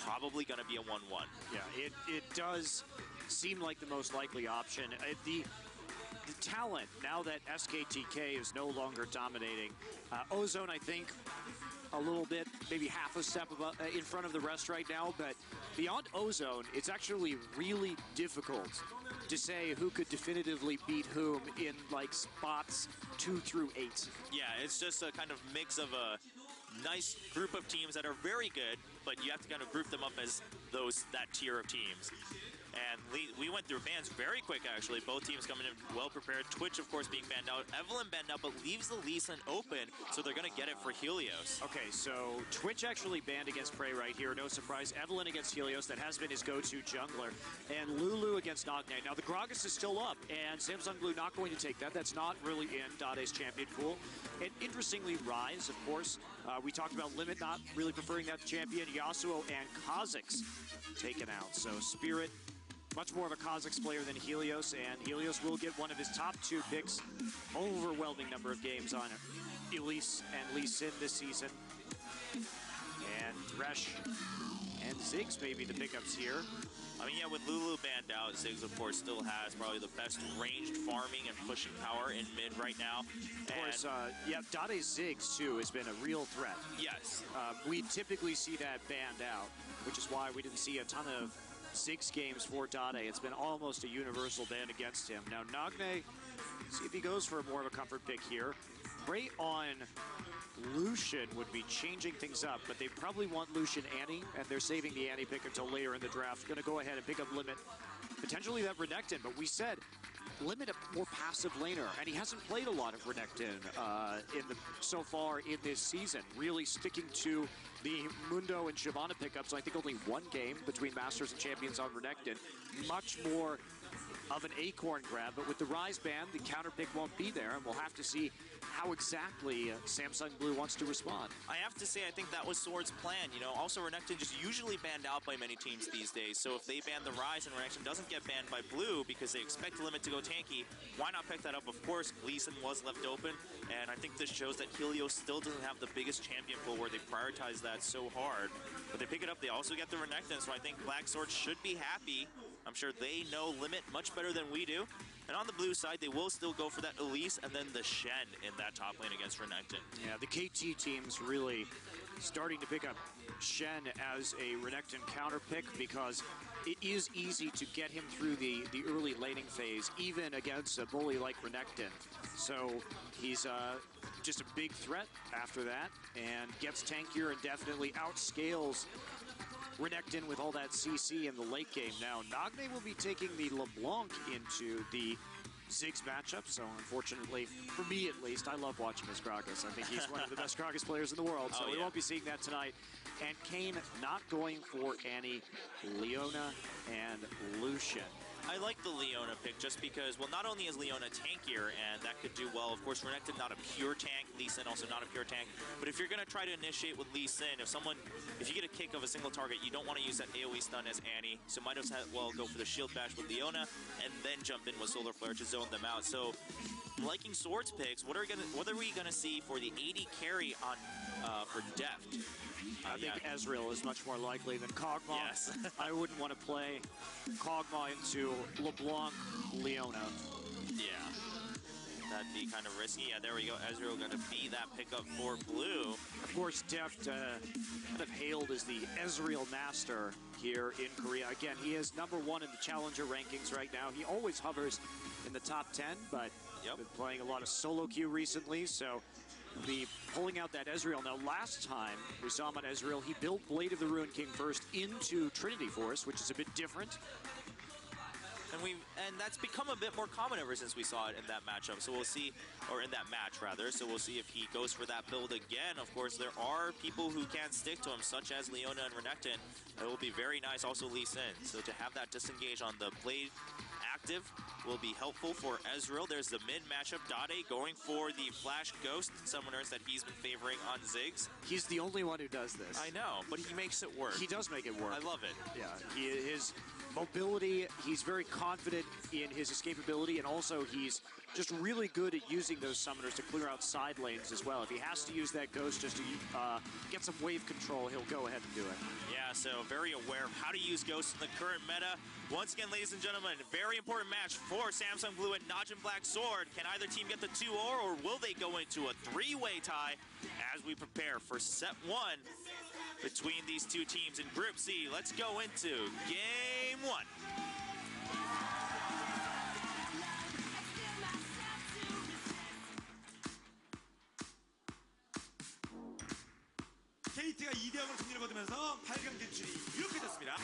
probably going to be a 1-1. Yeah, it does seem like the most likely option. The talent, now that SKTK is no longer dominating, Ozone, I think, a little bit, maybe half a step above, in front of the rest right now, but beyond Ozone, it's actually really difficult to say who could definitively beat whom in like spots 2 through 8. Yeah, it's just a kind of mix of a nice group of teams that are very good, but you have to kind of group them up as that tier of teams. And we went through bans very quick, actually. Both teams coming in well prepared. Twitch, of course, being banned out. Evelyn banned out, but leaves the Lee Sin open, so they're going to get it for Helios. Okay, so Twitch actually banned against Prey right here. No surprise. Evelyn against Helios. That has been his go-to jungler. And Lulu against Nagne. Now, the Gragas is still up, and Samsung Blue not going to take that. That's not really in Dade's champion pool. And interestingly, Rise, of course. We talked about Limit not really preferring that champion. Yasuo and Kha'Zix taken out. So Spirit, much more of a Kha'Zix player than Helios, and Helios will get one of his top 2 picks. Overwhelming number of games on Elise and Lee Sin this season. And Thresh and Ziggs may be the pickups here. I mean, yeah, with Lulu banned out, Ziggs, of course, still has probably the best ranged farming and pushing power in mid right now. Of course, yeah, Dade Ziggs, too, has been a real threat. Yes. We typically see that banned out, which is why we didn't see a ton of Ziggs games for Dade. It's been almost a universal ban against him. Now, Nagne, see if he goes for more of a comfort pick here. Prey on Lucian would be changing things up, but they probably want Lucian Annie, and they're saving the Annie pick until later in the draft. Going to go ahead and pick up Limit, potentially that Renekton, but we said Limit a more passive laner, and he hasn't played a lot of Renekton so far in this season, really sticking to the Mundo and Shyvana pickups. I think only 1 game between Masters and Champions on Renekton. Much more of an acorn grab, but with the Rise ban, the counter pick won't be there, and we'll have to see how exactly Samsung Blue wants to respond. I have to say, I think that was Sword's plan. You know, also Renekton just usually banned out by many teams these days, so if they ban the Rise and Renekton doesn't get banned by Blue because they expect Limit to go tanky, why not pick that up? Of course, Lee Sin was left open, and I think this shows that Helios still doesn't have the biggest champion pool where they prioritize that so hard. But they pick it up, they also get the Renekton, so I think Black Sword should be happy. I'm sure they know Limit much better than we do. And on the blue side, they will still go for that Elise and then the Shen in that top lane against Renekton. Yeah, the KT team's really starting to pick up Shen as a Renekton counter pick because it is easy to get him through the early laning phase, even against a bully like Renekton. So he's just a big threat after that and gets tankier and definitely outscales Renekton with all that CC in the late game. Now, Nagne will be taking the LeBlanc into the Ziggs matchup, so unfortunately, for me at least, I love watching this Gragas. I think he's one of the best Gragas players in the world, so we won't be seeing that tonight. And Kane not going for Annie, Leona, and Lucian. I like the Leona pick just because, well, not only is Leona tankier, and that could do well. Of course, Renekton not a pure tank, Lee Sin also not a pure tank. But if you're going to try to initiate with Lee Sin, if you get a kick of a single target, you don't want to use that AoE stun as Annie. So might as well go for the shield bash with Leona, and then jump in with Solar Flare to zone them out. So, liking Sword's picks, what are we gonna see for the 80 carry on for Deft? I think Ezreal is much more likely than Kog'Maw. Yes. I wouldn't want to play Kog'Maw into LeBlanc Leona. Yeah. That'd be kind of risky. Yeah, there we go. Ezreal going to be that pickup for Blue. Of course, Deft kind of hailed as the Ezreal master here in Korea. Again, he is #1 in the challenger rankings right now. He always hovers in the top 10, but been playing a lot of solo queue recently, so be pulling out that Ezreal. Now, last time we saw him on Ezreal, he built Blade of the Ruined King first into Trinity Force, which is a bit different. And that's become a bit more common ever since we saw it in that matchup. So we'll see, or in that match rather. So we'll see if he goes for that build again. Of course, there are people who can't stick to him, such as Leona and Renekton. It will be very nice. Also Lee Sin. So to have that disengage on the Blade active will be helpful for Ezreal. There's the mid matchup. Dade going for the Flash Ghost summoners that he's been favoring on Ziggs. He's the only one who does this. I know, but he makes it work. He does make it work. I love it. Yeah, his mobility, he's very confident in his escapability, and also he's just really good at using those summoners to clear out side lanes as well. If he has to use that Ghost just to get some wave control, he'll go ahead and do it. Yeah, so very aware of how to use Ghost in the current meta. Once again, ladies and gentlemen, very important match for Samsung Blue and Najin Black Sword. Can either team get the 2-0 or will they go into a 3-way tie as we prepare for set 1 between these two teams in Group C? Let's go into game 1. KT가 2대0으로 승리를 거두면서 8강 진출이 이렇게 됐습니다.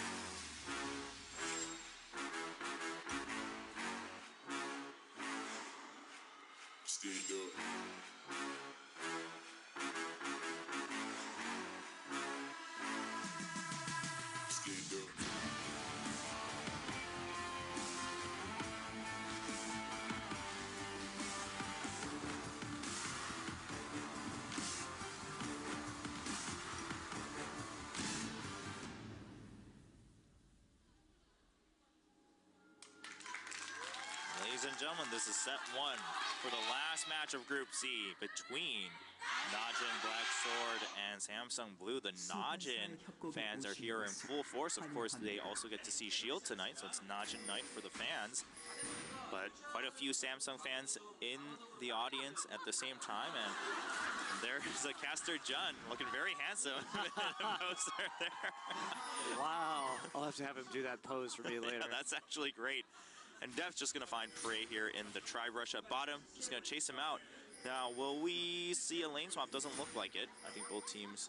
Stand up. Stand up. Ladies and gentlemen, this is set 1 for the last match of Group C between Najin Black Sword and Samsung Blue. The Najin fans are here in full force. Of course, they also get to see Shield tonight, so it's Najin night for the fans. But quite a few Samsung fans in the audience at the same time, and there's a caster Jun looking very handsome. there. Wow, I'll have to have him do that pose for me later. Yeah, that's actually great. And Def's just going to find Prey here in the tri-rush at bottom. Just going to chase him out. Now, will we see a lane swap? Doesn't look like it. I think both teams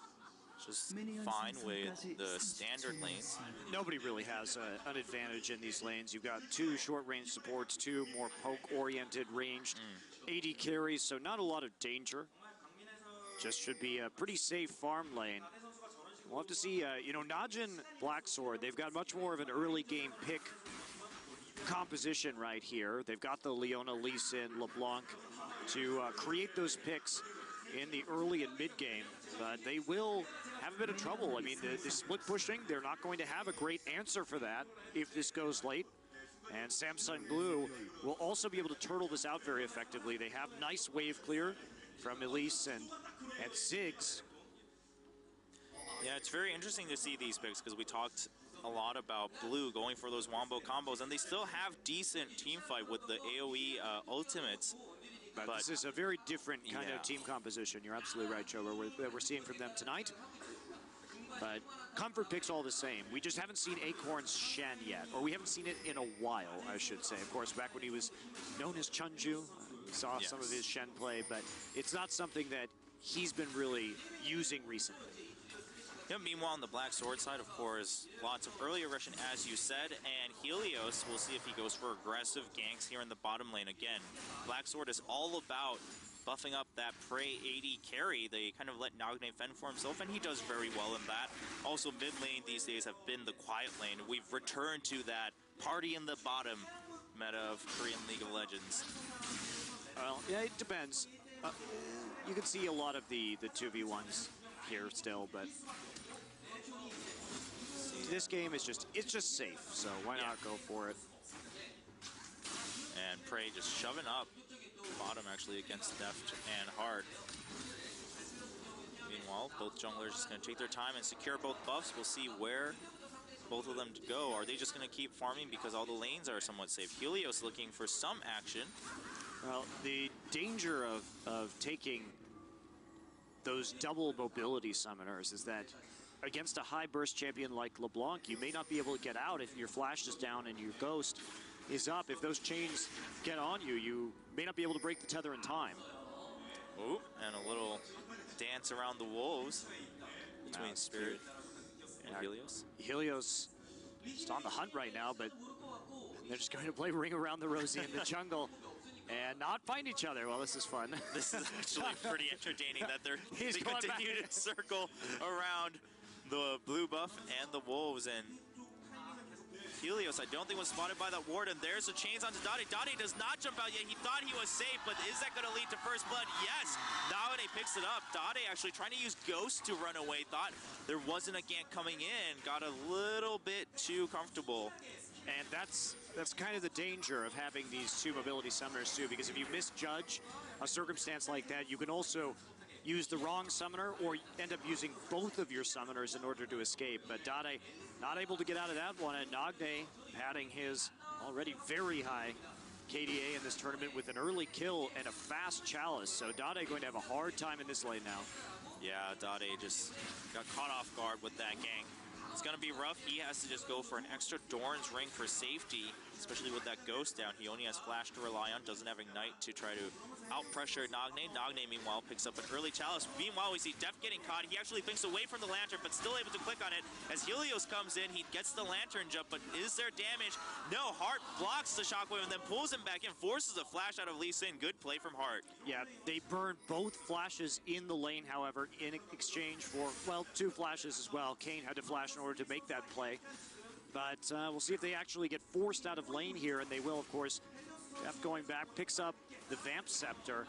just fine with the standard lanes. Nobody really has an advantage in these lanes. You've got 2 short-range supports, 2 more poke-oriented ranged AD carries, so not a lot of danger. Just should be a pretty safe farm lane. We'll have to see, Najin Black Sword, they've got much more of an early game pick composition right here. They've got the Leona, Lee Sin, LeBlanc to create those picks in the early and mid game, but they will have a bit of trouble. I mean, the split pushing, they're not going to have a great answer for that if this goes late. And Samsung Blue will also be able to turtle this out very effectively. They have nice wave clear from Elise and Ziggs. Yeah, it's very interesting to see these picks because we talked a lot about Blue going for those wombo combos, and they still have decent team fight with the AoE ultimates. But this is a very different kind of team composition. You're absolutely right, Chober, we're seeing from them tonight. But comfort picks all the same. We just haven't seen Acorn's Shen yet, or we haven't seen it in a while, I should say. Of course, back when he was known as Chunju, we saw some of his Shen play, but it's not something that he's been really using recently. Yeah, meanwhile, on the Black Sword side, of course, lots of early aggression, as you said, and Helios, we'll see if he goes for aggressive ganks here in the bottom lane. Again, Black Sword is all about buffing up that Prey AD carry. They kind of let Nagne fend for himself, and he does very well in that. Also, mid lane these days have been the quiet lane. We've returned to that party in the bottom meta of Korean League of Legends. Well, yeah, it depends. You can see a lot of the 2v1s here still, but this game is just safe, so why not go for it? And Prey just shoving up bottom actually against Deft and Hard. Meanwhile, both junglers just going to take their time and secure both buffs. We'll see where both of them go. Are they just going to keep farming because all the lanes are somewhat safe? Helios looking for some action. Well, the danger of taking those double mobility summoners is that against a high burst champion like LeBlanc, you may not be able to get out if your flash is down and your ghost is up. If those chains get on you, you may not be able to break the tether in time. Ooh, and a little dance around the wolves between Spirit and Helios. Helios is on the hunt right now, but they're just going to play Ring Around the Rosie in the jungle and not find each other. Well, this is fun. This is actually pretty entertaining that they continue to circle around the blue buff and the wolves. And Helios, I don't think was spotted by that ward, and there's the chains onto Dade. Dade does not jump out yet. He thought he was safe, but is that going to lead to first blood? Yes. Naone picks it up. Dade actually trying to use Ghost to run away. Thought there wasn't a gank coming in. Got a little bit too comfortable. And that's kind of the danger of having these two mobility summoners too, because if you misjudge a circumstance like that, you can also use the wrong summoner or end up using both of your summoners in order to escape. But Dade not able to get out of that one, and Nagne padding his already very high KDA in this tournament with an early kill and a fast chalice. So Dade going to have a hard time in this lane now. Yeah, Dade just got caught off guard with that gank. It's going to be rough. He has to just go for an extra Doran's Ring for safety, especially with that Ghost down. He only has Flash to rely on, doesn't have Ignite to try to out-pressure Nagne. Nagne, meanwhile, picks up an early chalice. Meanwhile, we see Deft getting caught. He actually thinks away from the Lantern, but still able to click on it. As Helios comes in, he gets the Lantern jump, but is there damage? No, Hart blocks the Shockwave and then pulls him back in, forces a flash out of Lee Sin. Good play from Hart. Yeah, they burned both flashes in the lane, however, in exchange for, well, 2 flashes as well. Kane had to flash in order to make that play. But we'll see if they actually get forced out of lane here, and they will, of course. Jeff going back, picks up the Vamp Scepter,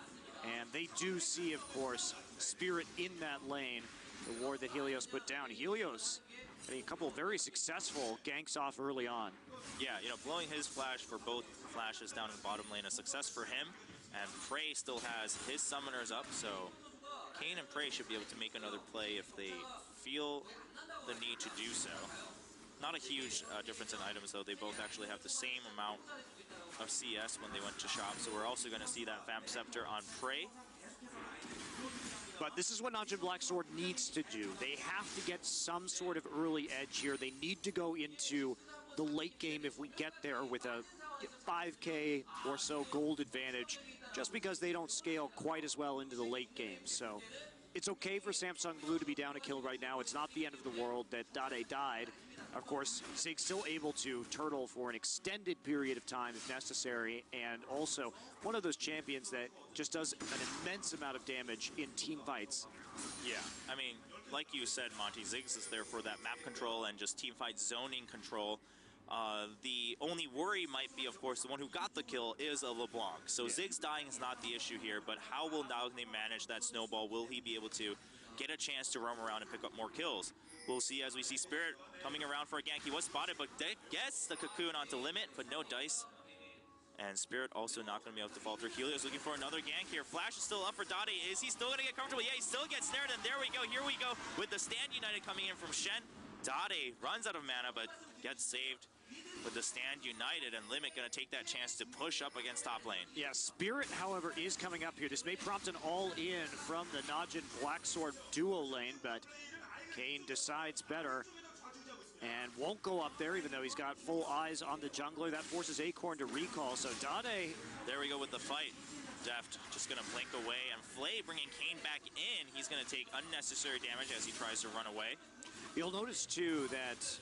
and they do see, of course, Spirit in that lane, the ward that Helios put down. Helios getting a couple of very successful ganks off early on. Yeah, you know, blowing his flash for both flashes down in the bottom lane, a success for him, and Prey still has his summoners up, so Kane and Prey should be able to make another play if they feel the need to do so. Not a huge difference in items, though. They both actually have the same amount of CS when they went to shop, so we're also going to see that Vamp Scepter on Prey. But this is what Najin Blacksword needs to do. They have to get some sort of early edge here. They need to go into the late game if we get there with a 5K or so gold advantage, just because they don't scale quite as well into the late game. So it's okay for Samsung Blue to be down a kill right now. It's not the end of the world that Dade died. Of course, Zig's still able to turtle for an extended period of time if necessary, and also one of those champions that just does an immense amount of damage in team fights. Yeah, I mean, like you said, Monty, Ziggs is there for that map control and just team fight zoning control. The only worry might be, of course, the one who got the kill is a LeBlanc. So Ziggs dying is not the issue here, but how will Nagne manage that snowball? Will he be able to get a chance to roam around and pick up more kills? We'll see as we see Spirit coming around for a gank. He was spotted, but gets the cocoon onto limit, but no dice. And Spirit also not going to be able to falter. Helios looking for another gank here. Flash is still up for Dade. Is he still going to get comfortable? Yeah, he still gets snared, and there we go. Here we go with the Stand United coming in from Shen. Dade runs out of mana, but gets saved with the Stand United, and Limit going to take that chance to push up against top lane. Yeah, Spirit, however, is coming up here. This may prompt an all-in from the Najin Blacksword duo lane, but Kane decides better and won't go up there, even though he's got full eyes on the jungler. That forces Acorn to recall, so Dade... There we go with the fight. Deft just going to blink away, and Flay bringing Kane back in. He's going to take unnecessary damage as he tries to run away. You'll notice, too, that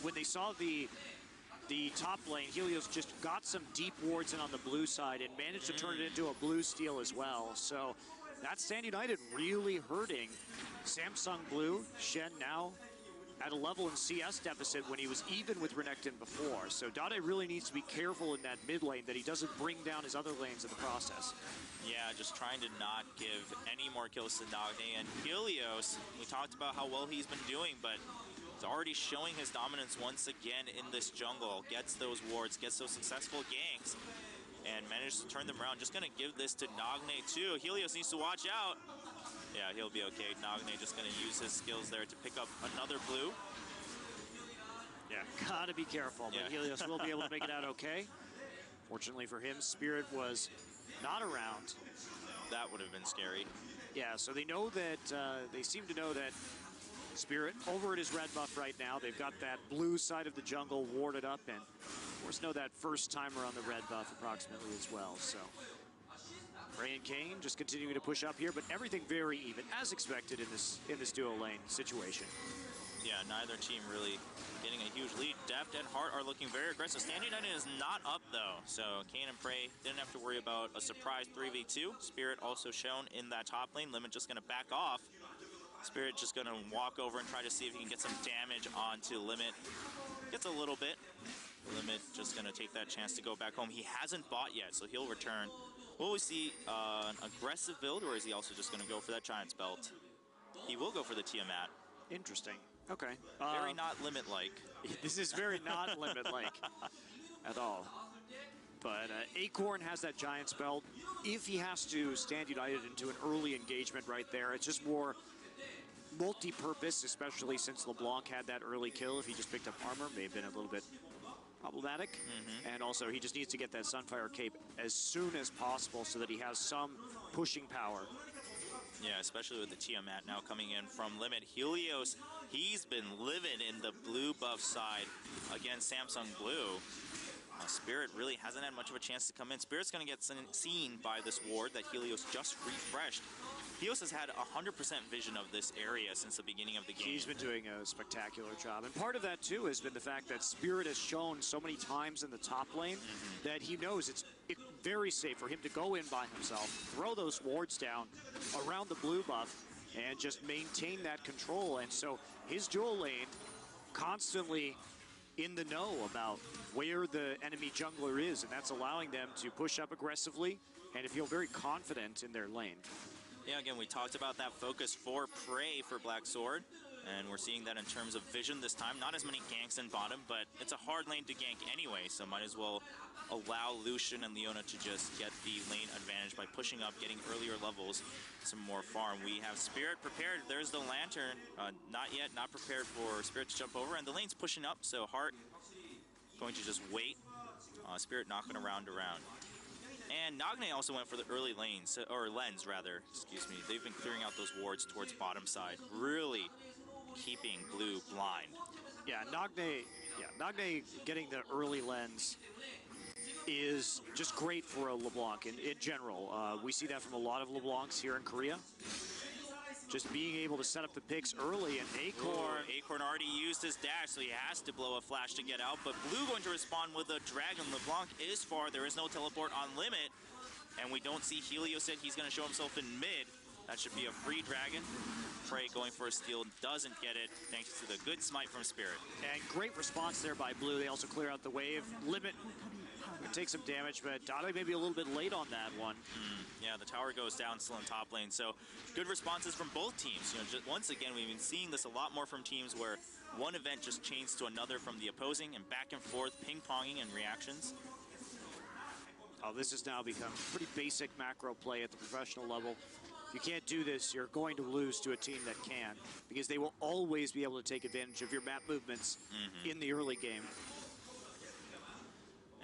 when they saw the top lane, Helios just got some deep wards in on the blue side and managed to turn it into a blue steal as well. So that Stand United really hurting Samsung Blue. Shen now at a level in CS deficit when he was even with Renekton before. So Dade really needs to be careful in that mid lane that he doesn't bring down his other lanes in the process. Yeah, just trying to not give any more kills to Nagne. And Helios, we talked about how well he's been doing, but he's already showing his dominance once again in this jungle. Gets those wards, gets those successful ganks, and manages to turn them around. Just going to give this to Nagne too. Helios needs to watch out. Yeah, he'll be okay. Nagne just going to use his skills there to pick up another blue. Yeah, gotta be careful, but Helios will be able to make it out okay. Fortunately for him, Spirit was not around. That would have been scary. Yeah, so they know that, they seem to know that Spirit over at his red buff right now. They've got that blue side of the jungle warded up, and of course know that first timer on the red buff approximately as well. So Ray and Kane just continuing to push up here, but everything very even, as expected in this duo lane situation. Yeah, neither team really getting a huge lead. Deft and Hart are looking very aggressive. Stand United is not up though, so Kane and Prey didn't have to worry about a surprise 3v2. Spirit also shown in that top lane. Limit just going to back off. Spirit just going to walk over and try to see if he can get some damage onto Limit. Gets a little bit. Limit just going to take that chance to go back home. He hasn't bought yet, so he'll return. Will we see an aggressive build, or is he also just going to go for that Giant's Belt? He will go for the Tiamat. Interesting. Okay. Very not limit-like. This is very not limit-like at all. But Acorn has that Giant's Belt. If he has to stand United into an early engagement right there, it's just more multi-purpose, especially since LeBlanc had that early kill. If he just picked up armor, may have been a little bit problematic. And also, he just needs to get that Sunfire Cape as soon as possible so that he has some pushing power. Yeah, especially with the Tiamat now coming in from Limit. Helios, he's been living in the blue buff side against Samsung Blue. Spirit really hasn't had much of a chance to come in. Spirit's going to get seen by this ward that Helios just refreshed. Helios has had 100% vision of this area since the beginning of the game. He's been doing a spectacular job. And part of that, too, has been the fact that Spirit has shown so many times in the top lane that he knows it's very safe for him to go in by himself, throw those wards down around the blue buff, and just maintain that control. And so his dual lane constantly in the know about where the enemy jungler is, and that's allowing them to push up aggressively and to feel very confident in their lane. Yeah, again, we talked about that focus for Prey for Black Sword, and we're seeing that in terms of vision this time. Not as many ganks in bottom, but it's a hard lane to gank anyway, so might as well allow Lucian and Leona to just get the lane advantage by pushing up, getting earlier levels, some more farm. We have Spirit prepared. There's the Lantern. Not yet, not prepared for Spirit to jump over, and the lane's pushing up, so Heart going to just wait. Spirit knocking around. And Nagne also went for the early lanes, or lens rather, excuse me. They've been clearing out those wards towards bottom side, really keeping Blue blind. Yeah, Nagne getting the early lens is just great for a LeBlanc in general. We see that from a lot of LeBlancs here in Korea. Just being able to set up the picks early, and Acorn already used his dash, so he has to blow a flash to get out, but Blue going to respond with a Dragon. LeBlanc is far, there is no teleport on Limit, and we don't see Helios yet. He's going to show himself in mid. That should be a free Dragon. Prey going for a steal, doesn't get it, thanks to the good smite from Spirit. And great response there by Blue. They also clear out the wave. Limit would take some damage, but Dade may be a little bit late on that one. Yeah, the tower goes down still in top lane, so good responses from both teams. You know, just, once again, we've been seeing this a lot more from teams where one event just changes to another from the opposing, and back and forth, ping-ponging and reactions. Oh, this has now become pretty basic macro play at the professional level. If you can't do this, you're going to lose to a team that can, because they will always be able to take advantage of your map movements in the early game.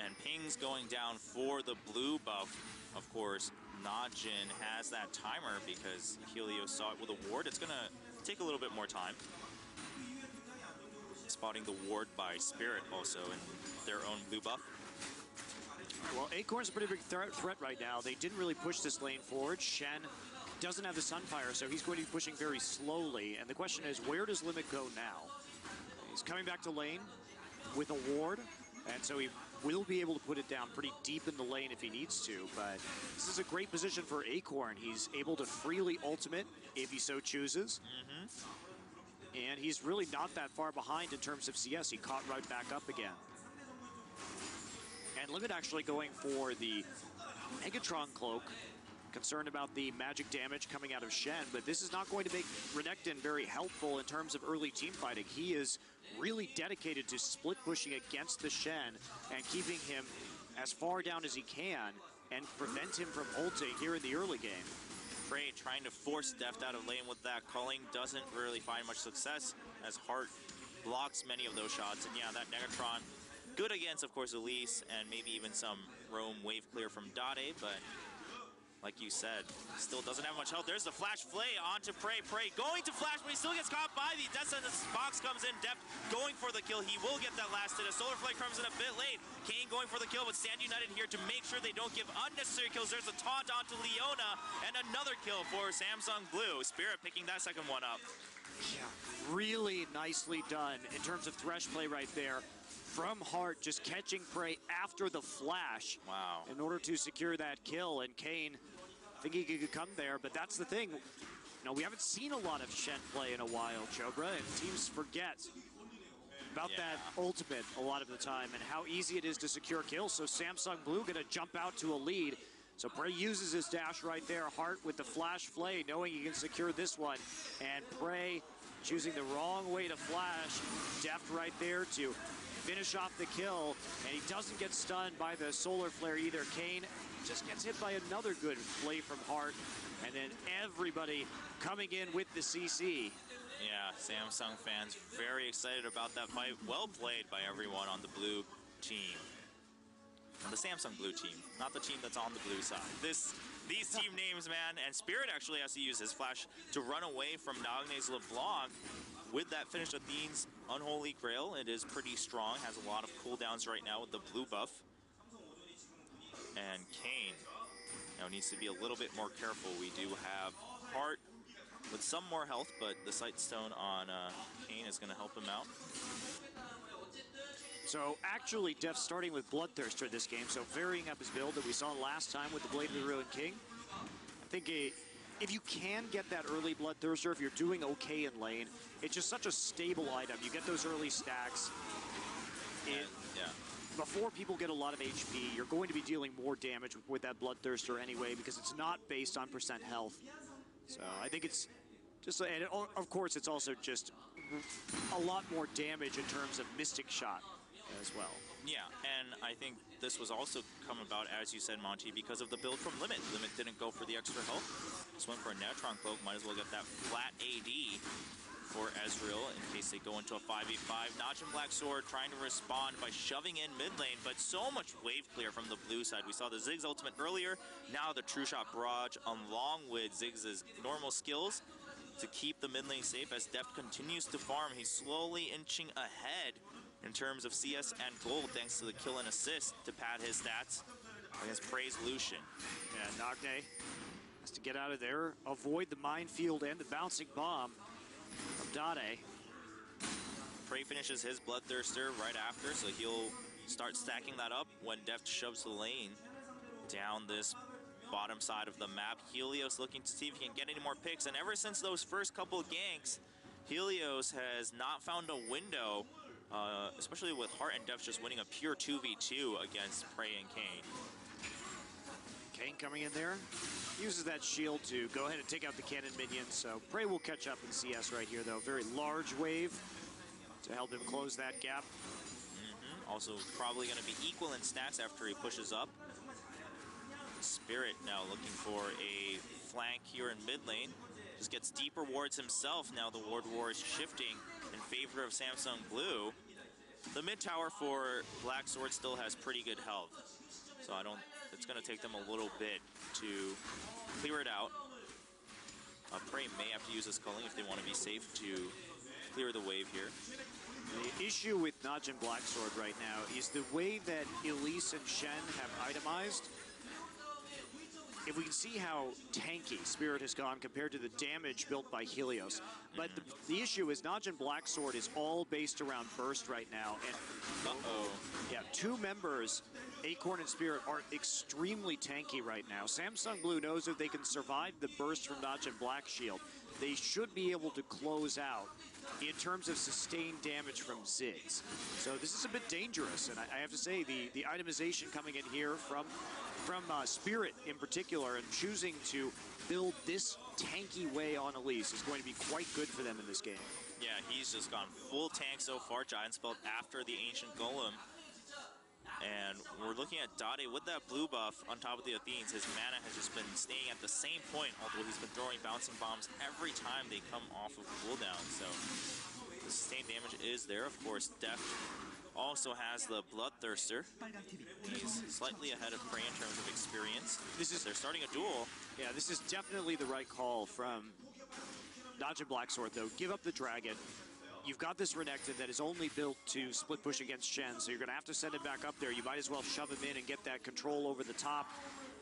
And pings going down for the blue buff. Of course, Najin has that timer because Helios saw it with a ward. It's going to take a little bit more time. Spotting the ward by Spirit also in their own blue buff. Well, Acorn's a pretty big threat right now. They didn't really push this lane forward. Shen doesn't have the Sunfire, so he's going to be pushing very slowly. And the question is, where does Limit go now? He's coming back to lane with a ward, and so he will be able to put it down pretty deep in the lane if he needs to. But this is a great position for Acorn. He's able to freely ultimate if he so chooses. And he's really not that far behind in terms of CS. He caught right back up again. And Limit actually going for the Megatron Cloak. Concerned about the magic damage coming out of Shen, but this is not going to make Renekton very helpful in terms of early team fighting. He is really dedicated to split pushing against the Shen and keeping him as far down as he can and prevent him from ulting here in the early game. Prey trying to force Deft out of lane with that culling, doesn't really find much success as Heart blocks many of those shots. And yeah, that Negatron, good against, of course, Elise and maybe even some roam wave clear from Dade, but like you said, still doesn't have much health. There's the flash flay onto Prey. Prey going to flash, but he still gets caught by the Death Sentence. Box comes in, Deft going for the kill. He will get that last hit. A Solar Flare comes in a bit late. Kane going for the kill, but Stand United here to make sure they don't give unnecessary kills. There's a taunt onto Leona, and another kill for Samsung Blue. Spirit picking that second one up. Yeah, really nicely done in terms of Thresh play right there. From Heart, just catching Prey after the flash. Wow. In order to secure that kill, and Kane, I think he could come there, but that's the thing. You know, we haven't seen a lot of Shen play in a while, Chobra, and teams forget about that ultimate a lot of the time and how easy it is to secure kills. So Samsung Blue gonna jump out to a lead. So Prey uses his dash right there. Heart with the flash flay, knowing he can secure this one. And Prey choosing the wrong way to flash. Deft right there to finish off the kill, and he doesn't get stunned by the solar flare either. Kane just gets hit by another good play from Hart, and then everybody coming in with the CC. Yeah, Samsung fans very excited about that fight. Well played by everyone on the blue team. The Samsung blue team, not the team that's on the blue side. These team names, man, and Spirit actually has to use his flash to run away from Nagne's LeBlanc. With that finished Athene's Unholy Grail, it is pretty strong, has a lot of cooldowns right now with the blue buff. And Kane now needs to be a little bit more careful. We do have Hart with some more health, but the Sight Stone on Kane is going to help him out. So actually, Def starting with Bloodthirster this game, so varying up his build that we saw last time with the Blade of the Ruined King. I think if you can get that early Bloodthirster, if you're doing okay in lane, it's just such a stable item. You get those early stacks. Before people get a lot of HP, you're going to be dealing more damage with that Bloodthirster anyway, because it's not based on % health. So I think it's just, and of course it's also just a lot more damage in terms of Mystic Shot as well. Yeah, and I think this was also come about, as you said, Monty, because of the build from Limit. Limit didn't go for the extra health. Just went for a Neutron Cloak. Might as well get that flat AD for Ezreal in case they go into a 5v5. Najin Black Sword trying to respond by shoving in mid lane, but so much wave clear from the blue side. We saw the Ziggs ultimate earlier. Now the True Shot Barrage along with Ziggs' normal skills to keep the mid lane safe as Deft continues to farm. He's slowly inching ahead in terms of CS and gold thanks to the kill and assist to pad his stats against Praise Lucian. Yeah, Nagne has to get out of there, avoid the minefield and the bouncing bomb from Dade. Prey finishes his Bloodthirster right after, so he'll start stacking that up when Deft shoves the lane down this bottom side of the map. Helios looking to see if he can get any more picks, and ever since those first couple of ganks, Helios has not found a window, especially with Hart and Deft just winning a pure 2v2 against Prey and Kane. Kane coming in there, uses that shield to go ahead and take out the cannon minions, so Prey will catch up in CS right here though. Very large wave to help him close that gap. Also probably going to be equal in stats after he pushes up. Spirit now looking for a flank here in mid lane. Just gets deeper wards himself. Now the ward war is shifting in favor of Samsung Blue. The mid tower for Black Sword still has pretty good health, so it's going to take them a little bit to clear it out. Prey may have to use his culling if they want to be safe to clear the wave here. The issue with Najin Black Sword right now is the way that Elise and Shen have itemized. If we can see how tanky Spirit has gone compared to the damage built by Helios. But the issue is Najin Black Sword is all based around burst right now. And yeah, two members, Acorn and Spirit, are extremely tanky right now. Samsung Blue knows if they can survive the burst from Najin Black Shield, they should be able to close out in terms of sustained damage from Ziggs. So this is a bit dangerous, and I have to say the itemization coming in here from Spirit in particular, and choosing to build this tanky way on Elise is going to be quite good for them in this game. Yeah, he's just gone full tank so far. Giant spelled after the Ancient Golem. And we're looking at Dade with that blue buff on top of the Athenes. His mana has just been staying at the same point, although he's been throwing bouncing bombs every time they come off of cooldown. So the sustained damage is there. Of course, Deft also has the Bloodthirster. He's slightly ahead of Prey in terms of experience. They're starting a duel. Yeah, this is definitely the right call from Najin Black Sword, though. Give up the dragon. You've got this Renekton that is only built to split push against Shen, so you're going to have to send him back up there. You might as well shove him in and get that control over the top.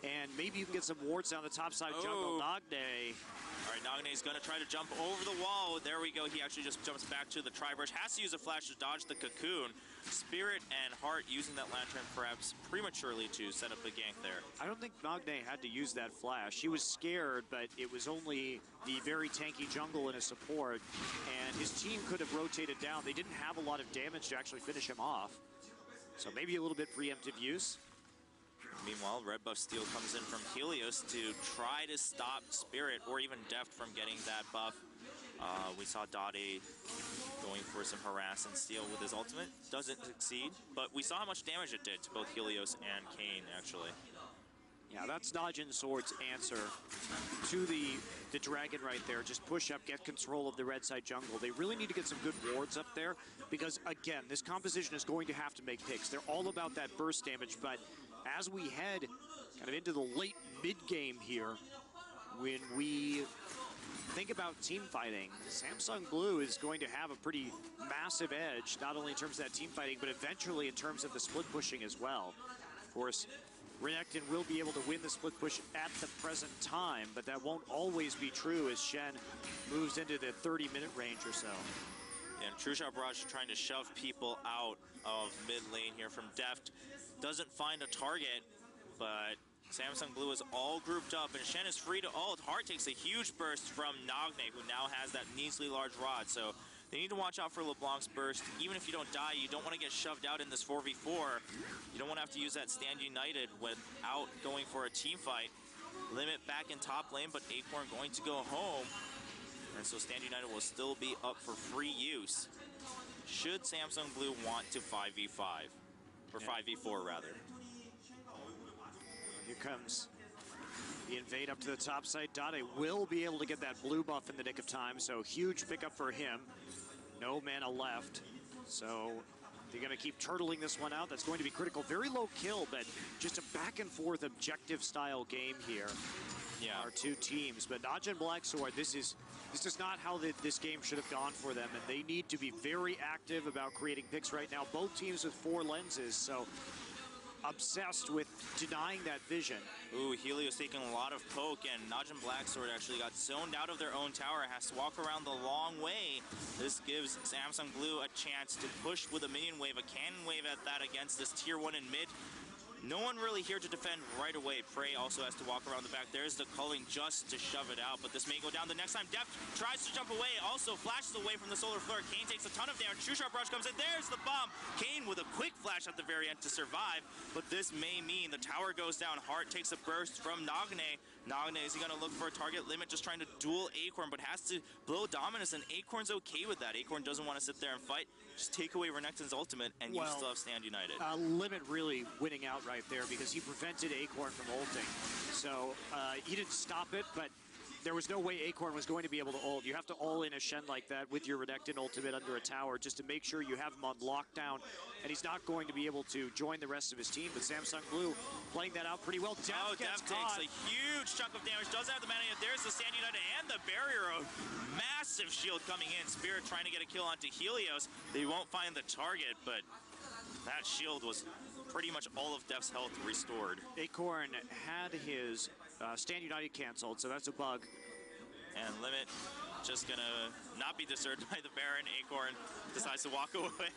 And maybe you can get some wards down the top side jungle. Nagne. All right, Nagne's going to try to jump over the wall. There we go. He actually just jumps back to the Tri-Burst. Has to use a flash to dodge the cocoon. Spirit and Hart using that lantern perhaps prematurely to set up a gank there. I don't think Nagne had to use that flash. He was scared, but it was only the very tanky jungle in his support, and his team could have rotated down. They didn't have a lot of damage to actually finish him off, so maybe a little bit preemptive use. Meanwhile, red buff steal comes in from Helios to try to stop Spirit or even Deft from getting that buff. We saw Dade going for some harass and steal with his ultimate. Doesn't succeed, but we saw how much damage it did to both Helios and Kane, actually. Yeah, that's Najin Sword's answer to the dragon right there. Just push up, get control of the red side jungle. They really need to get some good wards up there because, again, this composition is going to have to make picks. They're all about that burst damage, but as we head kind of into the late mid-game here, when we think about team fighting, Samsung Blue is going to have a pretty massive edge, not only in terms of that team fighting, but eventually in terms of the split pushing as well. Of course, Renekton will be able to win the split push at the present time, but that won't always be true as Shen moves into the 30-minute range or so. And Trueshot Barrage trying to shove people out of mid lane here from Deft. Doesn't find a target, but Samsung Blue is all grouped up, and Shen is free to ult. Hart takes a huge burst from Nagne, who now has that measly large rod, so they need to watch out for LeBlanc's burst. Even if you don't die, you don't want to get shoved out in this 4v4. You don't want to have to use that Stand United without going for a team fight. Limit back in top lane, but Acorn going to go home. And so Stand United will still be up for free use. Should Samsung Blue want to 5v5, or 5v4 rather. Here comes the invade up to the top side. Dade will be able to get that blue buff in the nick of time, so huge pickup for him. No mana left, so they're going to keep turtling this one out. That's going to be critical. Very low kill, but just a back and forth objective style game here. Yeah, our two teams, but Najin Blacksword, this is not how this game should have gone for them, and they need to be very active about creating picks right now. Both teams with 4 lenses, so obsessed with denying that vision. Ooh, Helios taking a lot of poke, and Najin Blacksword actually got zoned out of their own tower, has to walk around the long way. This gives Samsung Blue a chance to push with a minion wave, a cannon wave at that against this tier 1 in mid. No one really here to defend right away. Prey also has to walk around the back. There's the culling just to shove it out, but this may go down the next time. Deft tries to jump away, also flashes away from the solar flare. Kane takes a ton of damage. True Sharp Rush comes in. There's the bomb. Kane with a quick flash at the very end to survive, but this may mean the tower goes down. Hart takes a burst from Nagne. Nagne, is he going to look for a target? Limit just trying to duel Acorn, but has to blow Dominus, and Acorn's okay with that. Acorn doesn't want to sit there and fight. Just take away Renekton's ultimate, and you still have Stand United. Limit really winning out right there because he prevented Acorn from ulting. So he didn't stop it, but there was no way Acorn was going to be able to ult. You have to all in a Shen like that with your Renekton ultimate under a tower just to make sure you have him on lockdown, and he's not going to be able to join the rest of his team. But Samsung Blue playing that out pretty well. Deft gets caught. Takes a huge chunk of damage. Doesn't have the mana yet. There's the Stand United and the barrier. Of massive shield coming in. Spirit trying to get a kill onto Helios. They won't find the target, but that shield was pretty much all of Deft's health restored. Acorn had his Stand United canceled, so that's a bug. And Limit just gonna not be disturbed by the Baron. Acorn decides to walk away.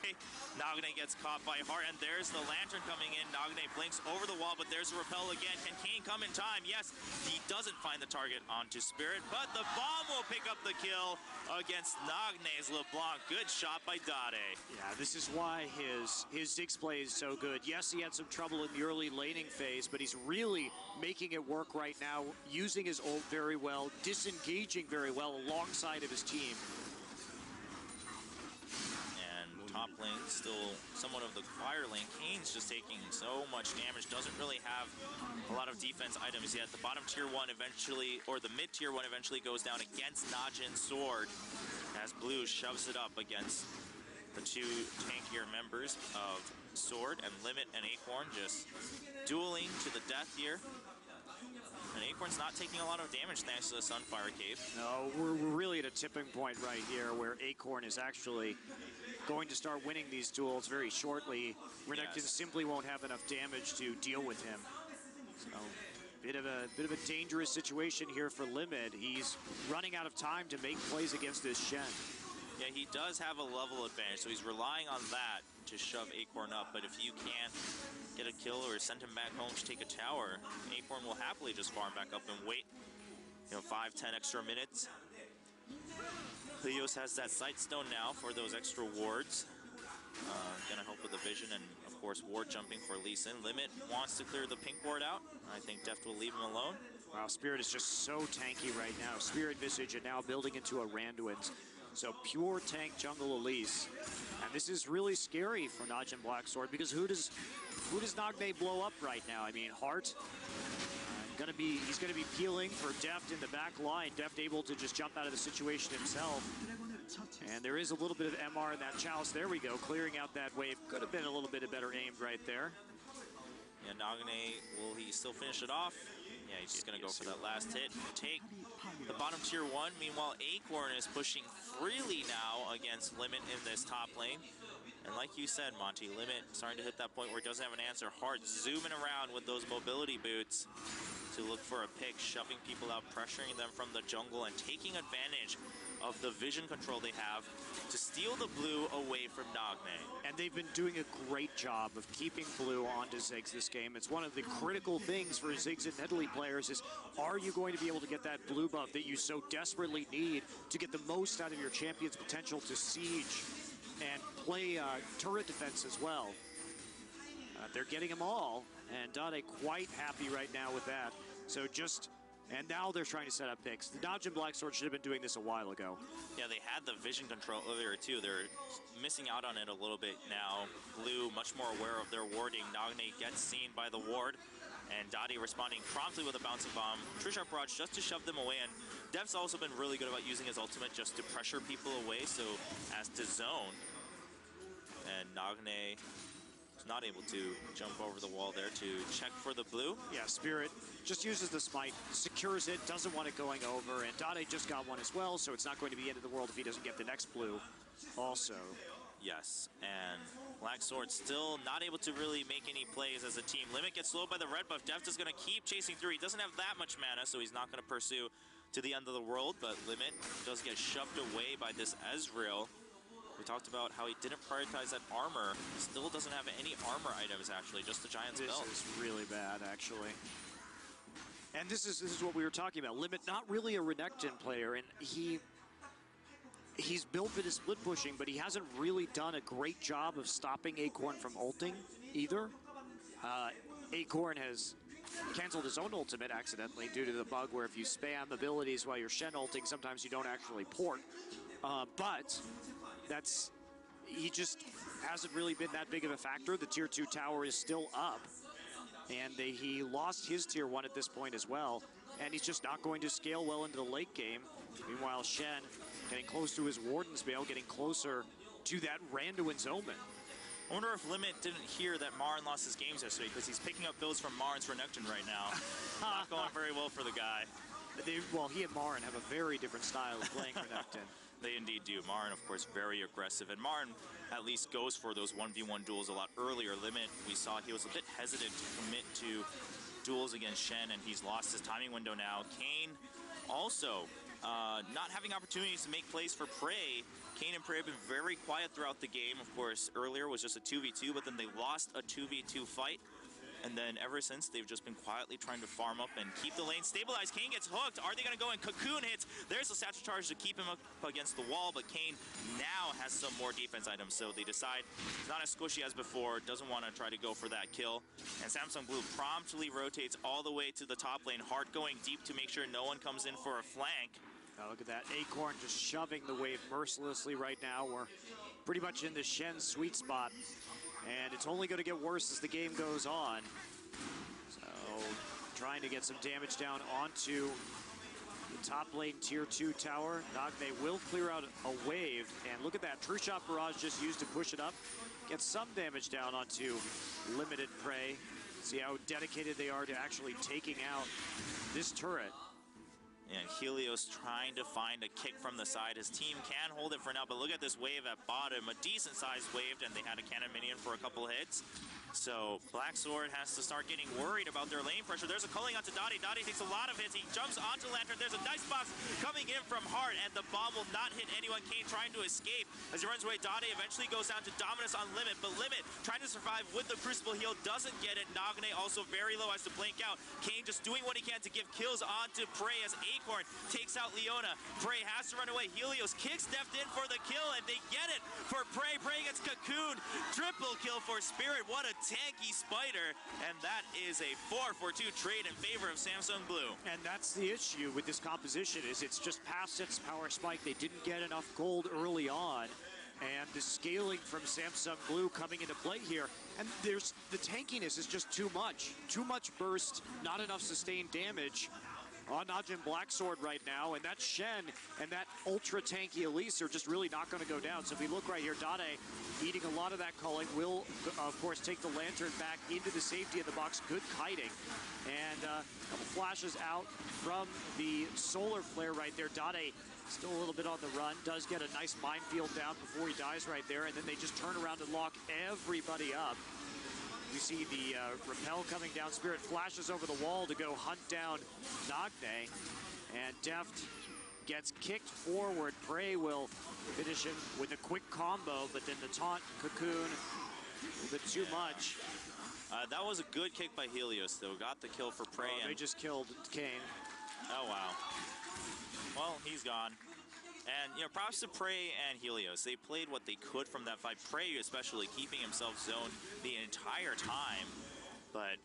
Nagne gets caught by Hart, and there's the Lantern coming in. Nagne blinks over the wall, but there's a repel again. Can Kane come in time? Yes, he doesn't find the target onto Spirit, but the bomb will pick up the kill against Nagne's LeBlanc. Good shot by Dade. Yeah, this is why his Ziggs play is so good. Yes, he had some trouble in the early laning phase, but he's really making it work right now, using his ult very well, disengaging very well alongside of his team. And top lane still somewhat of the fire lane. Kane's just taking so much damage, doesn't really have a lot of defense items yet. The bottom tier 1 eventually, or the mid tier 1 eventually goes down against Najin's sword as Blue shoves it up against the 2 tankier members of Sword, and Limit and Acorn just dueling to the death here. And Acorn's not taking a lot of damage thanks to the Sunfire Cave. No, we're really at a tipping point right here where Acorn is actually going to start winning these duels very shortly. Renekton simply won't have enough damage to deal with him. So, bit of a dangerous situation here for Limit. He's running out of time to make plays against this Shen. Yeah, he does have a level advantage, so he's relying on that to shove Acorn up. But if you can't get a kill or send him back home to take a tower, Acorn will happily just farm back up and wait, 5-10 extra minutes. Helios has that Sight Stone now for those extra wards. Gonna help with the vision and, of course, ward jumping for Lee Sin. Limit wants to clear the pink ward out. I think Deft will leave him alone. Wow, Spirit is just so tanky right now. Spirit, Visage, and now building into a Randuin's. So pure tank jungle Elise. And this is really scary for Najin Blacksword because who does Nagne blow up right now? I mean, Hart, he's gonna be peeling for Deft in the back line. Deft able to just jump out of the situation himself. And there is a little bit of MR in that Chalice. There we go, clearing out that wave. Could have been a little bit better aimed right there. Yeah, Nagne, will he still finish it off? Yeah, he's just going to go for that last hit and take the bottom tier 1. Meanwhile, Acorn is pushing freely now against Limit in this top lane. And like you said, Monty, Limit starting to hit that point where he doesn't have an answer. Hart zooming around with those mobility boots to look for a pick, shoving people out, pressuring them from the jungle, and taking advantage of the vision control they have to steal the blue away from Nagne. And they've been doing a great job of keeping blue onto Ziggs this game. It's one of the critical things for Ziggs and Nidalee players is, are you going to be able to get that blue buff that you so desperately need to get the most out of your champion's potential to siege and play turret defense as well? They're getting them all, and Dade quite happy right now with that. So and now they're trying to set up picks. The Najin Blacksword should have been doing this a while ago. Yeah, they had the vision control earlier too. They're missing out on it a little bit now. Blue much more aware of their warding. Nagne gets seen by the ward, and Dade responding promptly with a bouncing bomb. True-Sharp Barrage just to shove them away, and Dev's also been really good about using his ultimate just to pressure people away, so as to zone. And Nagne not able to jump over the wall there to check for the blue. Yeah, Spirit just uses the smite, secures it, doesn't want it going over, and Dade just got one as well, so it's not going to be the end of the world if he doesn't get the next blue also. Yes, and Blacksword still not able to really make any plays as a team. Limit gets slowed by the red buff. Deft is going to keep chasing through. He doesn't have that much mana, so he's not going to pursue to the end of the world, but Limit does get shoved away by this Ezreal. We talked about how he didn't prioritize that armor. He still doesn't have any armor items, actually, just the Giant's belt. This is really bad, actually. And this is what we were talking about. Limit, not really a Renekton player, and he's built for his split pushing, but he hasn't really done a great job of stopping Acorn from ulting either. Acorn has canceled his own ultimate accidentally due to the bug where if you spam abilities while you're Shen ulting, sometimes you don't actually port. But he just hasn't really been that big of a factor. The tier 2 tower is still up, and he lost his tier 1 at this point as well, and he's just not going to scale well into the late game. Meanwhile, Shen getting close to his Warden's Veil, getting closer to that Randuin's Omen. I wonder if Limit didn't hear that Marn lost his games yesterday, because he's picking up builds from Marn's Renekton right now. Not going very well for the guy. Well, he and Marn have a very different style of playing Renekton. They indeed do. Marn, of course, very aggressive. And Marn at least goes for those 1v1 duels a lot earlier. Limit, we saw he was a bit hesitant to commit to duels against Shen, and he's lost his timing window now. Kayn also not having opportunities to make plays for Prey. Kayn and Prey have been very quiet throughout the game. Of course, earlier was just a 2v2, but then they lost a 2v2 fight. And then ever since, they've just been quietly trying to farm up and keep the lane stabilized. Kayn gets hooked. Are they going to go in? Cocoon hits. There's the satchel charge to keep him up against the wall, but Kayn now has some more defense items, so they decide he's not as squishy as before, doesn't want to try to go for that kill. And Samsung Blue promptly rotates all the way to the top lane. Hart going deep to make sure no one comes in for a flank. Now look at that. Acorn just shoving the wave mercilessly right now. We're pretty much in the Shen sweet spot. And it's only going to get worse as the game goes on. So, trying to get some damage down onto the top lane tier 2 tower. Nagne will clear out a wave. And look at that. True-Shot Barrage just used to push it up. Get some damage down onto limited Prey. See how dedicated they are to actually taking out this turret. And Helios trying to find a kick from the side. His team can hold it for now, but look at this wave at bottom. A decent-sized wave, and they had a cannon minion for a couple hits. So Blacksword has to start getting worried about their lane pressure. There's a culling onto Dottie. Dottie takes a lot of hits. He jumps onto Lantern. There's a nice box coming in from Hart, and the bomb will not hit anyone. Kayn trying to escape. As he runs away, Dottie eventually goes down to Dominus on Limit, but Limit trying to survive with the Crucible heal doesn't get it. Nagne also very low, has to blink out. Kayn just doing what he can to give kills onto Prey as Acorn takes out Leona. Prey has to run away. Helios kicks Deft in for the kill, and they get it for Prey. Prey gets cocooned. Triple kill for Spirit. What a tanky spider, and that is a 4-for-2 trade in favor of Samsung Blue. And that's the issue with this composition, is it's just past its power spike. They didn't get enough gold early on, and the scaling from Samsung Blue coming into play here. And there's the tankiness is just too much. Too much burst, not enough sustained damage on Najin Blacksword right now, and that Shen and that ultra tanky Elise are just really not going to go down. So if we look right here, Dade eating a lot of that culling will, of course, take the Lantern back into the safety of the box. Good kiting, and a couple flashes out from the Solar Flare right there. Dade still a little bit on the run, does get a nice minefield down before he dies right there, and then they just turn around and lock everybody up. We see the rappel coming down. Spirit flashes over the wall to go hunt down Nagne, and Deft gets kicked forward. Prey will finish him with a quick combo, but then the taunt cocoon, a little bit too much. That was a good kick by Helios, though. Got the kill for Prey. They just killed Kane. Oh, wow. Well, he's gone. And, you know, props to Prey and Helios. They played what they could from that fight. Prey especially keeping himself zoned the entire time. But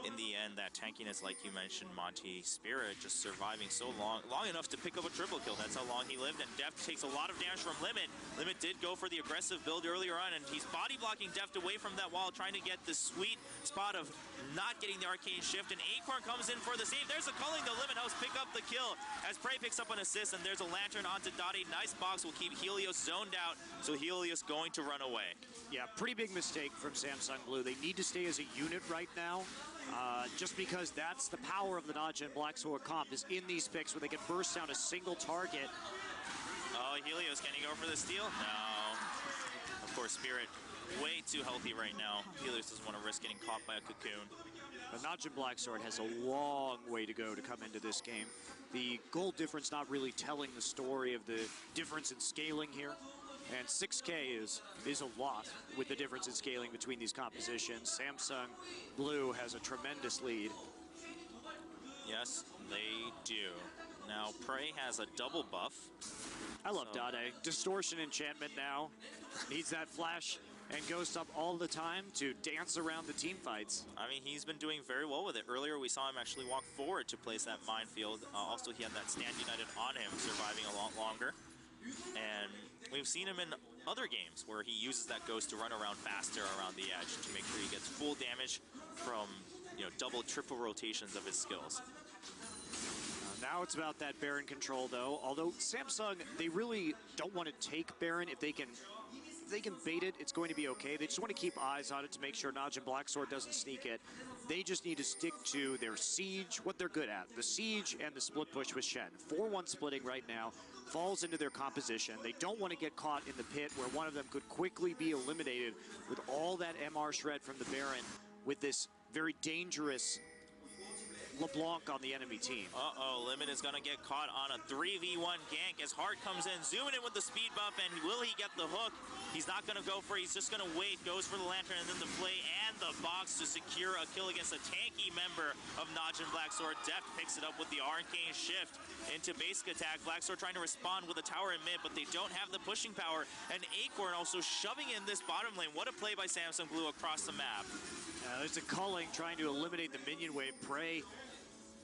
in the end, that tankiness, like you mentioned, Monty, Spirit just surviving so long enough to pick up a triple kill. That's how long he lived. And Deft takes a lot of damage from Limit. Limit did go for the aggressive build earlier on, and he's body blocking Deft away from that wall, trying to get the sweet spot of not getting the arcane shift. And Acorn comes in for the save. There's a culling. The Limit House pick up the kill as Prey picks up an assist, and there's a Lantern onto Dade. Nice box will keep Helios zoned out, so Helios going to run away. Yeah, pretty big mistake from Samsung Blue. They need to stay as a unit right now. Just because that's the power of the Najin Blacksword comp, is in these picks where they can burst down a single target. Oh, Helios, can he go for the steal? No. Of course, Spirit way too healthy right now. Helios doesn't want to risk getting caught by a cocoon. But Najin Blacksword has a long way to go to come into this game. The gold difference not really telling the story of the difference in scaling here. And 6K is a lot with the difference in scaling between these compositions. Samsung Blue has a tremendous lead. Yes, they do. Now, Prey has a double buff. I love Dade. Distortion enchantment now. Needs that flash and Ghost up all the time to dance around the team fights. I mean, he's been doing very well with it. Earlier, we saw him actually walk forward to place that minefield. Also, he had that Stand United on him, surviving a lot longer. And we've seen him in other games where he uses that Ghost to run around faster around the edge to make sure he gets full damage from, you know, double, triple rotations of his skills. Now it's about that Baron control, though. Although Samsung, they really don't want to take Baron. If they can bait it, it's going to be okay. They just want to keep eyes on it to make sure Najin Blacksword doesn't sneak it. They just need to stick to their siege, what they're good at. The siege and the split push with Shen. 4-1 splitting right now. Falls into their composition. They don't want to get caught in the pit where one of them could quickly be eliminated with all that MR shred from the Baron with this very dangerous LeBlanc on the enemy team. Uh-oh, Limit is going to get caught on a 3v1 gank as Hart comes in, zooming in with the speed buff, and will he get the hook? He's not going to go for it. He's just going to wait, goes for the Lantern, and then the play and the box to secure a kill against a tanky member of Najin Blacksword. Deft picks it up with the arcane shift into basic attack. Blacksword trying to respond with a tower in mid, but they don't have the pushing power, and Acorn also shoving in this bottom lane. What a play by Samsung Blue across the map. There's a culling trying to eliminate the minion wave. Prey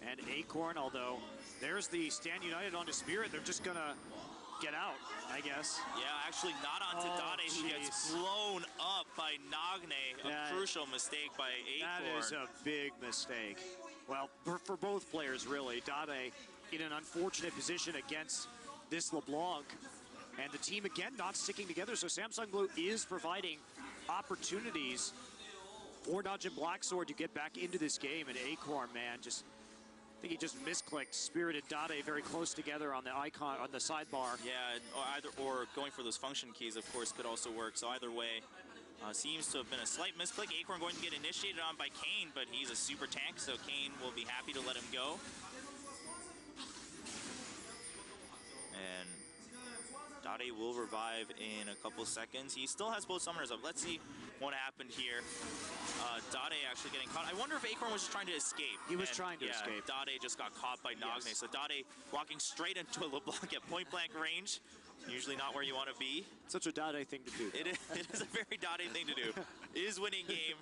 and Acorn, although there's the Stand United onto Spirit. They're just gonna get out, I guess. Yeah, actually not onto Dade, who gets blown up by Nagne. A crucial mistake by Acorn. That is a big mistake. Well, for both players, really. Dade in an unfortunate position against this LeBlanc. And the team, again, not sticking together. So Samsung Blue is providing opportunities for Najin Blacksword to get back into this game. And Acorn, man, just... I think he just misclicked. Spirit and Dade very close together on the icon, on the sidebar. Yeah, or going for those function keys, of course, could also work. So either way, seems to have been a slight misclick. Acorn going to get initiated on by Kane, but he's a super tank, so Kane will be happy to let him go. And Dade will revive in a couple seconds. He still has both summoners up. Let's see what happened here. Dade actually getting caught. I wonder if Acorn was just trying to escape. He was trying to escape. Dade just got caught by Nagne. Yes. So Dade walking straight into a LeBlanc at point blank range. Usually not where you want to be. Such a Dade thing to do. It is a very Dade thing to do. Is winning game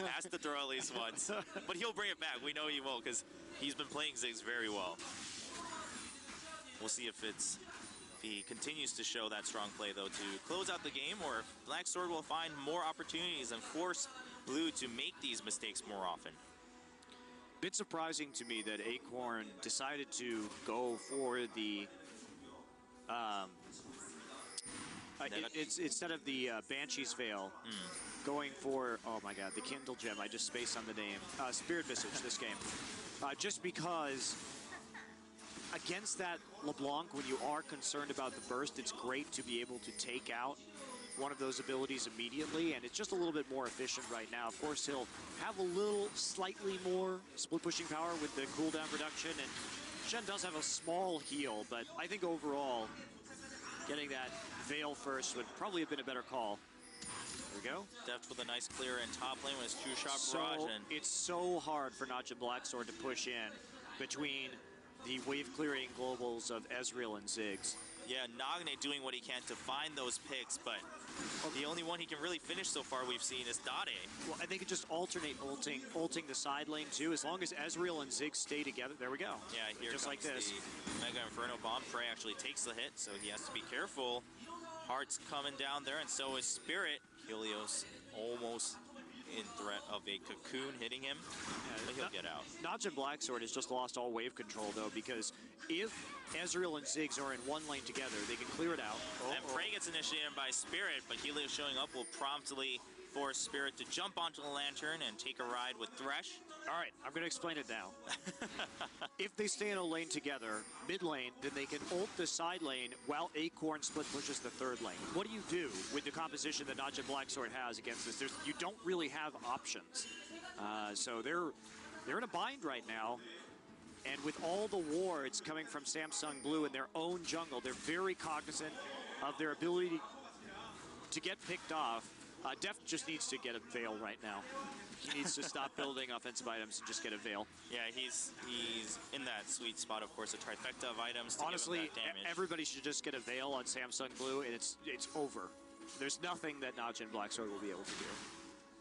Has to throw at least once. But he'll bring it back. We know he will because he's been playing Ziggs very well. We'll see if he continues to show that strong play, though, to close out the game, or if Black Sword will find more opportunities and force Blue to make these mistakes more often. Bit surprising to me that Acorn decided to go for the instead of the Banshee's Veil, going for, oh my god, the Kindle Gem. I just spaced on the name. Spirit Visage this game. Just because against that LeBlanc, when you are concerned about the burst, it's great to be able to take out one of those abilities immediately, and it's just a little bit more efficient right now. Of course, he'll have a little slightly more split pushing power with the cooldown reduction, and Shen does have a small heal, but I think overall getting that Veil first would probably have been a better call. There we go. Deft with a nice clear in top lane with his true shot barrage. And it's so hard for Najin Blacksword to push in between the wave clearing globals of Ezreal and Ziggs. Yeah, Nagne doing what he can to find those picks, but the only one he can really finish so far we've seen is Dade. Well, and they could just alternate ulting the side lane too, as long as Ezreal and Ziggs stay together. There we go. Yeah, here just comes like this. The Mega Inferno Bomb. Frey actually takes the hit, so he has to be careful. Heart's coming down there, and so is Spirit. Helios almost in threat of a cocoon hitting him, but he'll get out. Najin Blacksword has just lost all wave control, though, because if Ezreal and Ziggs are in one lane together, they can clear it out. And Frey gets initiated by Spirit, but Helios showing up will promptly force Spirit to jump onto the Lantern and take a ride with Thresh. All right, I'm going to explain it now. If they stay in a lane together, mid lane, then they can ult the side lane while Acorn split pushes the third lane. What do you do with the composition that Najin Blacksword has against this? You don't really have options. So they're in a bind right now. And with all the wards coming from Samsung Blue in their own jungle, they're very cognizant of their ability to get picked off. Deft just needs to get a Veil right now. He needs to stop building offensive items and just get a Veil. Yeah, he's in that sweet spot, of course, a trifecta of items to honestly, give him that damage. Everybody should just get a Veil on Samsung Blue, and it's over. There's nothing that Najin Blacksword will be able to do.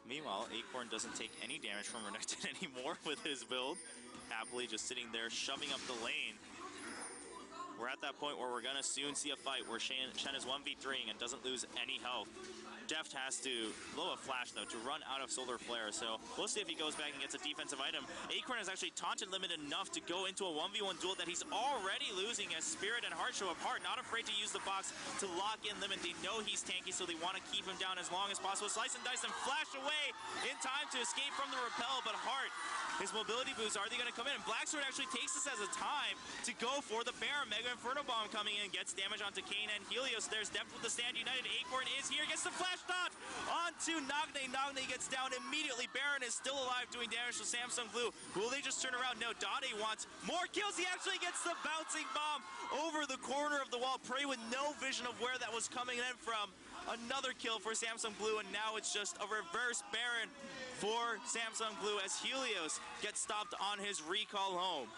Meanwhile, Acorn doesn't take any damage from Renekton anymore with his build. Happily just sitting there, shoving up the lane. We're at that point where we're going to soon see a fight where Shen is 1v3ing and doesn't lose any health. Deft has to blow a flash, though, to run out of Solar Flare, so we'll see if he goes back and gets a defensive item. Acorn has actually taunted Limit enough to go into a 1v1 duel that he's already losing as Spirit and Heart show up. Heart not afraid to use the box to lock in Limit. They know he's tanky, so they want to keep him down as long as possible. Slice and dice and flash away in time to escape from the repel, but Heart, his mobility boost, are they going to come in? And Blacksword actually takes this as a time to go for the Baron. Mega Inferno Bomb coming in, gets damage onto Kayn and Helios. There's Deft with the Stand United. Acorn is here, gets the flash dodge onto Nagne. Nagne gets down immediately. Baron is still alive, doing damage to Samsung Blue. Will they just turn around? No, Dade wants more kills. He actually gets the bouncing bomb over the corner of the wall. Prey with no vision of where that was coming in from. Another kill for Samsung Blue, and now it's just a reverse Baron for Samsung Blue as Helios gets stopped on his recall home.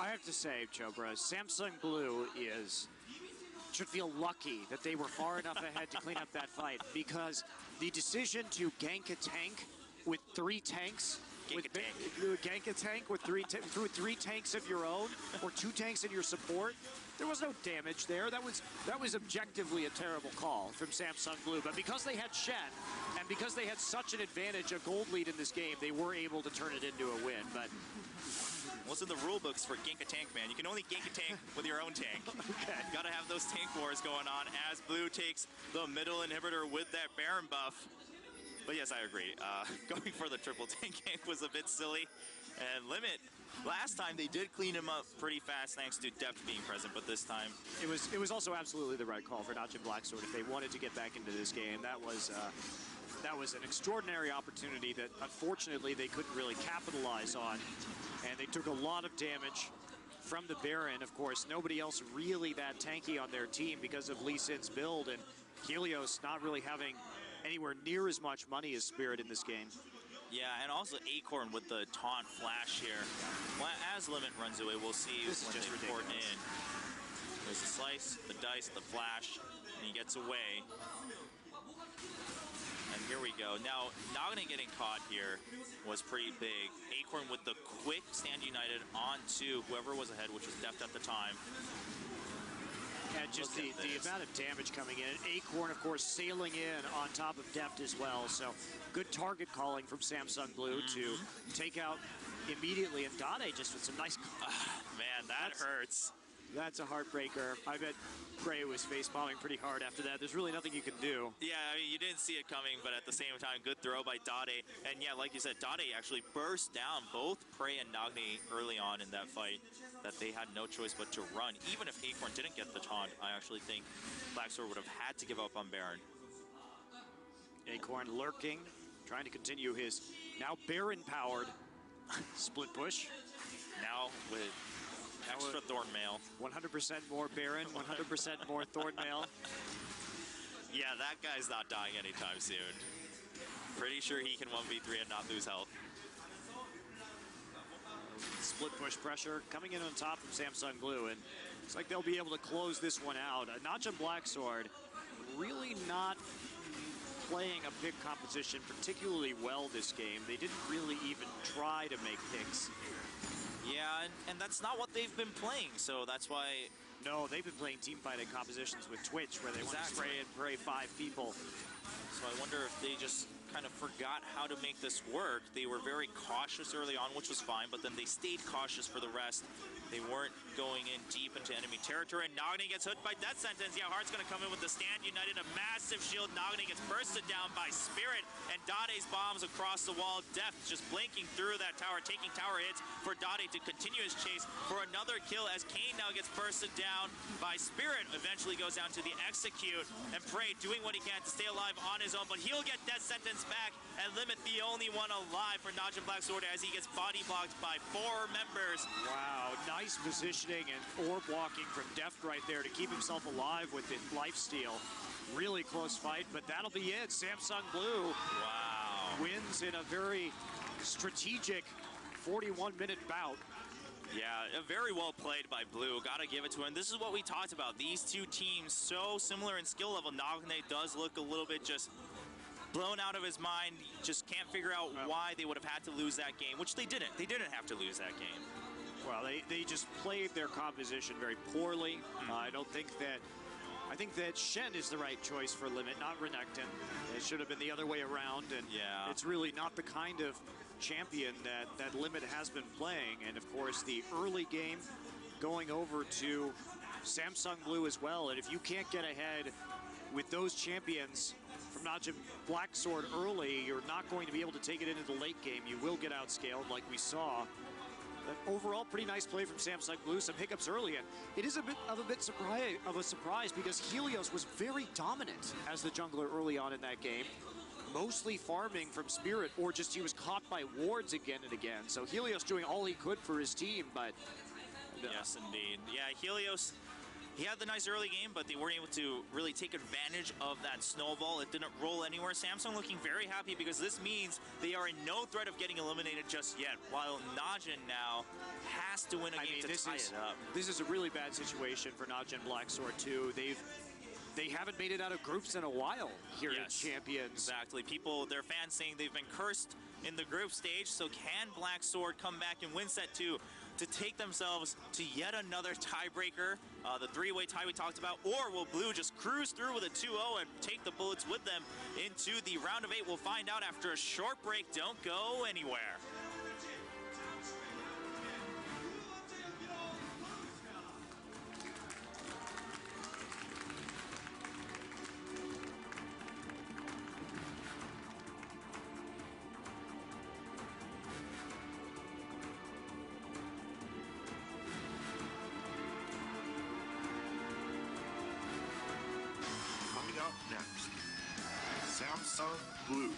I have to say, Chobra, Samsung Blue should feel lucky that they were far enough ahead to clean up that fight, because the decision to gank a tank with 3 tanks, gank a tank with three tanks of your own, or 2 tanks in your support, there was no damage there. That was objectively a terrible call from Samsung Blue. But because they had Shen, and because they had such an advantage, a gold lead in this game, they were able to turn it into a win. But what's in the rule books for gank a tank, man? You can only gank a tank with your own tank. Okay. Gotta have those tank wars going on as Blue takes the middle inhibitor with that Baron buff. But yes, I agree. Going for the triple tank gank was a bit silly. And Limit, last time they did clean him up pretty fast thanks to Deft being present, but this time it was also absolutely the right call for Najin Blacksword. If they wanted to get back into this game, that was an extraordinary opportunity that unfortunately they couldn't really capitalize on. And they took a lot of damage from the Baron. Of course, nobody else really that tanky on their team because of Lee Sin's build, and Helios not really having anywhere near as much money as Spirit in this game. Yeah, and also Acorn with the taunt flash here. Well, as Limit runs away, we'll see this when is just they port ridiculous. in. There's the slice, the dice, the flash, and he gets away. And here we go. go. Now, Nagne getting caught here was pretty big. Acorn with the quick stand united onto whoever was ahead, which was Deft at the time. And just the amount of damage coming in. Acorn, of course, sailing in on top of Deft as well. So good target calling from Samsung Blue to take out immediately. And Dade just with some nice... Man, that hurts. That's a heartbreaker. I bet Prey was face-bombing pretty hard after that. There's really nothing you can do. Yeah, I mean, you didn't see it coming, but at the same time, good throw by Dade. And yeah, like you said, Dade actually burst down both Prey and Nagne early on in that fight, that they had no choice but to run. Even if Acorn didn't get the taunt, I actually think Black Sword would have had to give up on Baron. Acorn lurking, trying to continue his now Baron-powered split push. Now with extra Thorn Mail. 100% more Baron, 100% more Thorn Mail. Yeah, that guy's not dying anytime soon. Pretty sure he can 1v3 and not lose health. Split push pressure coming in on top from Samsung Blue, and it's like they'll be able to close this one out. Najin Black Sword really not playing a pick composition particularly well this game. They didn't really even try to make picks. Yeah, and that's not what they've been playing, so that's why... No, they've been playing team fighting compositions with Twitch, where they want to spray and pray 5 people. So I wonder if they just kind of forgot how to make this work. They were very cautious early on, which was fine, but then they stayed cautious for the rest. They weren't going in deep into enemy territory, and Nagne gets hit by Death Sentence. Yeah, Heart's going to come in with the stand united, a massive shield. Nagne gets bursted down by Spirit, and Dade's bombs across the wall. Deft just blinking through that tower, taking tower hits for Dade to continue his chase for another kill, as Kane now gets bursted down by Spirit. Eventually goes down to the execute, and Prey doing what he can to stay alive on his own, but he'll get Death Sentence back, and Limit the only one alive for Najin Black Sword as he gets body blocked by 4 members. Wow, nice positioning and orb blocking from Deft right there to keep himself alive with the lifesteal. Really close fight, but that'll be it. Samsung Blue wins in a very strategic 41-minute bout. Yeah, very well played by Blue. Gotta give it to him. This is what we talked about. These two teams so similar in skill level. Nagne does look a little bit just blown out of his mind. Just can't figure out why they would have had to lose that game, which they didn't. They didn't have to lose that game. Well, they just played their composition very poorly. I think that Shen is the right choice for Limit, not Renekton. It should have been the other way around, and it's really not the kind of champion that Limit has been playing. And of course, the early game going over to Samsung Blue as well. And if you can't get ahead with those champions from Najin Black Sword early, you're not going to be able to take it into the late game. You will get outscaled like we saw. But overall, pretty nice play from Samsung Blue. Some hiccups early, and it is a bit of a surprise because Helios was very dominant as the jungler early on in that game, mostly farming from Spirit, or just he was caught by wards again and again. So Helios doing all he could for his team, but yes, indeed. Yeah, Helios, he had the nice early game, but they weren't able to really take advantage of that snowball. It didn't roll anywhere. Samsung looking very happy because this means they are in no threat of getting eliminated just yet, while Najin now has to win a game to tie it up. This is a really bad situation for Najin Black Sword too. They haven't made it out of groups in a while here in Champions. Exactly. Their fans saying they've been cursed in the group stage, so can Black Sword come back and win set 2 to take themselves to yet another tiebreaker, the 3-way tie we talked about, or will Blue just cruise through with a 2-0 and take the bullets with them into the round of 8? We'll find out after a short break. Don't go anywhere. Next, Samsung Blue,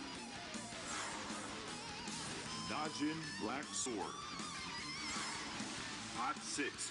Najin Black Sword, Hot 6